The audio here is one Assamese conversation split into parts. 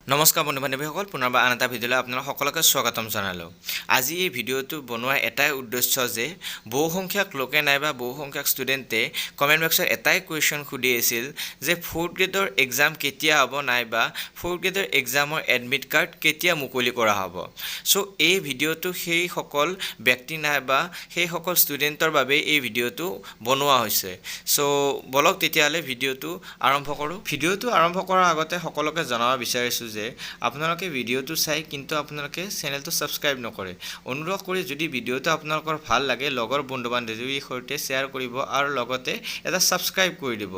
নমস্কাৰ বন্ধু বান্ধৱীসকল, পুনৰবাৰ আন এটা ভিডিঅ'লৈ আপোনালোক সকলোকে স্বাগতম জনালোঁ। আজি এই ভিডিঅ'টো বনোৱাৰ এটাই উদ্দেশ্য যে বহুসংখ্যক লোকে নাইবা বহুসংখ্যক ষ্টুডেণ্টে কমেণ্ট বক্সত এটাই কুৱেশ্যন সুধি আছিল যে 4th গ্ৰেডৰ এক্সাম কেতিয়া হ'ব নাইবা 4th গ্ৰেডৰ এক্সামৰ এডমিট কাৰ্ড কেতিয়া মুকলি কৰা হ'ব। চ' এই ভিডিঅ'টো সেইসকল ব্যক্তি নাইবা সেইসকল ষ্টুডেণ্টৰ বাবে এই ভিডিঅ'টো বনোৱা হৈছে। চ' বলক তেতিয়াহ'লে ভিডিঅ'টো আৰম্ভ কৰোঁ। ভিডিঅ'টো আৰম্ভ কৰাৰ আগতে সকলোকে জনাব বিচাৰিছোঁ যে আপোনালোকে ভিডিঅ'টো চাই কিন্তু আপোনালোকে চেনেলটো ছাবস্ক্ৰাইব নকৰে। অনুৰোধ কৰি যদি ভিডিঅ'টো আপোনালোকৰ ভাল লাগে লগৰ বন্ধু বান্ধৱীৰ সৈতে শ্বেয়াৰ কৰিব আৰু লগতে এটা ছাবস্ক্ৰাইব কৰি দিব।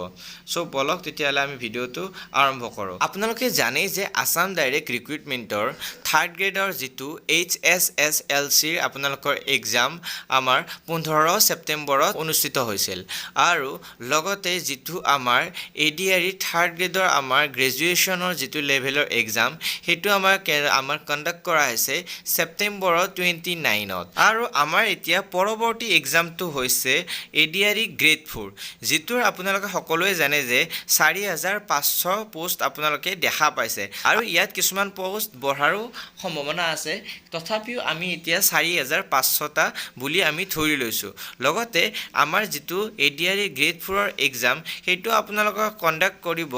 চ' বলক তেতিয়াহ'লে আমি ভিডিঅ'টো আৰম্ভ কৰোঁ। আপোনালোকে জানেই যে আছাম ডাইৰেক্ট ৰিক্ৰুইটমেণ্টৰ 3rd গ্ৰেডৰ যিটো HSSLCৰ আপোনালোকৰ এক্সাম আমাৰ 15 ছেপ্টেম্বৰত অনুষ্ঠিত হৈছিল আৰু লগতে যিটো আমাৰ ADRE 3rd গ্ৰেডৰ আমাৰ গ্ৰেজুৱেশ্যনৰ যিটো লেভেলৰ এক্সাম সেইটো আমাৰ কণ্ডাক্ট কৰা হৈছে ছেপ্টেম্বৰৰ 29ত আৰু আমাৰ এতিয়া পৰৱৰ্তী এক্সামটো হৈছে ADRE গ্ৰেড 4 যিটোৰ আপোনালোকে সকলোৱে জানে যে 4500 পোষ্ট আপোনালোকে দেখা পাইছে আৰু ইয়াত কিছুমান পোষ্ট বঢ়াৰো সম্ভাৱনা আছে। তথাপিও আমি এতিয়া 4500টা বুলি আমি ধৰি লৈছোঁ। লগতে আমাৰ যিটো ADRE গ্ৰেড 4ৰ এক্সাম সেইটো আপোনালোকক কণ্ডাক্ট কৰিব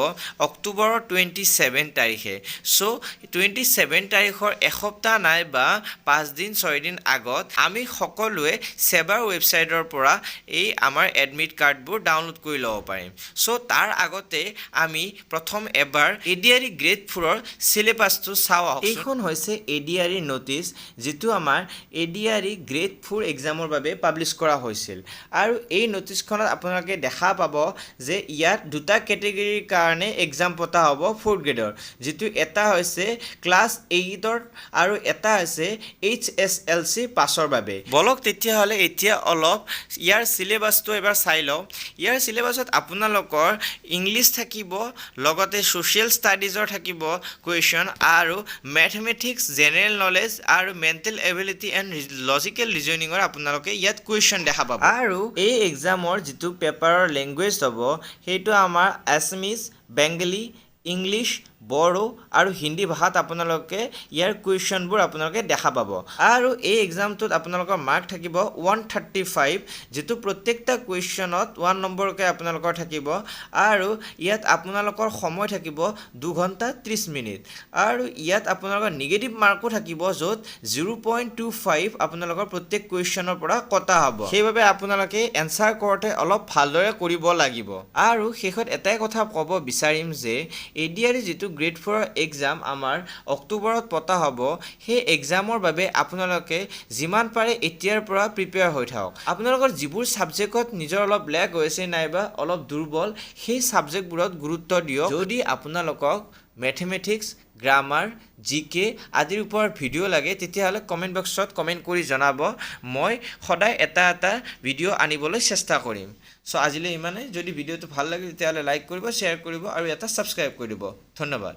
অক্টোবৰৰ 27 তাৰিখে। চ' 27 তাৰিখৰ এসপ্তাহ নাই বা 5 দিন 6 দিন আগত আমি সকলোৱে সেবাৰ ৱেবছাইটৰ পৰা এই আমাৰ এডমিট কাৰ্ডবোৰ ডাউনলোড কৰি ল'ব পাৰিম। চ' তাৰ আগতে আমি প্ৰথম এবাৰ ADRE গ্ৰেড 4ৰ চিলেবাছটো চাওঁ। এইখন হৈছে ADRE ন'টিছ যিটো আমাৰ ADRE গ্ৰেড 4 এক্সামৰ বাবে পাব্লিছ কৰা হৈছিল আৰু এই ন'টিছখনত আপোনালোকে দেখা পাব যে ইয়াত দুটা কেটেগৰীৰ কাৰণে এক্সাম পতা হ'ব 4th গ্ৰেডৰ, যিটো এটা হৈছে ক্লাছ 8ৰ আৰু এটা হৈছে HSLC পাছৰ বাবে। বলক তেতিয়াহ'লে এতিয়া অলপ ইয়াৰ চিলেবাছটো এবাৰ চাই লওঁ। ইয়াৰ চিলেবাছত আপোনালোকৰ ইংলিছ থাকিব, লগতে ছ'চিয়েল ষ্টাডিজৰ থাকিব কুৱেশ্যন আৰু মেথমেটিক্স, জেনেৰেল নলেজ আৰু মেণ্টেল এবিলিটি এণ্ড লজিকেল ৰিজনিঙৰ আপোনালোকে ইয়াত কুৱেশ্যন দেখা পাব। আৰু এই এক্সামৰ যিটো পেপাৰৰ লেংগুৱেজ হ'ব সেইটো আমাৰ আছামিজ, বেংগলী, ইংলিছ, বড়ো আৰু হিন্দী ভাষাত আপোনালোকে ইয়াৰ কুৱেশ্যনবোৰ আপোনালোকে দেখা পাব আৰু এই এক্সামটোত আপোনালোকৰ মাৰ্ক থাকিব 135, যিটো প্ৰত্যেকটা কুৱেশ্যনত 1 নম্বৰকৈ আপোনালোকৰ থাকিব আৰু ইয়াত আপোনালোকৰ সময় থাকিব 2 ঘণ্টা 30 মিনিট আৰু ইয়াত আপোনালোকৰ নিগেটিভ মাৰ্কো থাকিব য'ত 0.25 আপোনালোকৰ প্ৰত্যেক কুৱেশ্যনৰ পৰা কটা হ'ব। সেইবাবে আপোনালোকে এনচাৰ কৰোঁতে অলপ ভালদৰে কৰিব লাগিব। আৰু শেষত এটাই কথা ক'ব বিচাৰিম যে ADRE যিটো গ্ৰেড 4ৰ এক্সাম আমাৰ অক্টোবৰত পতা হ'ব, সেই এক্সামৰ বাবে আপোনালোকে যিমান পাৰে এতিয়াৰ পৰা প্ৰিপেয়াৰ হৈ থাকক। আপোনালোকৰ যিবোৰ ছাবজেক্টত নিজৰ অলপ লেগ হৈছে নাইবা অলপ দুৰ্বল সেই ছাবজেক্টবোৰত গুৰুত্ব দিয়ক। যদি আপোনালোকক মেথমেটিক্স, গ্ৰামাৰ, GK আদিৰ ওপৰত ভিডিঅ' লাগে তেতিয়াহ'লে কমেণ্ট বক্সত কমেণ্ট কৰি জনাব। মই সদায় এটা ভিডিঅ' আনিবলৈ চেষ্টা কৰিম। চ' আজিলৈ ইমানেই। যদি ভিডিঅ'টো ভাল লাগে তেতিয়াহ'লে লাইক কৰিব, শ্বেয়াৰ কৰিব আৰু এটা ছাবস্ক্ৰাইব কৰি দিব। ধন্যবাদ।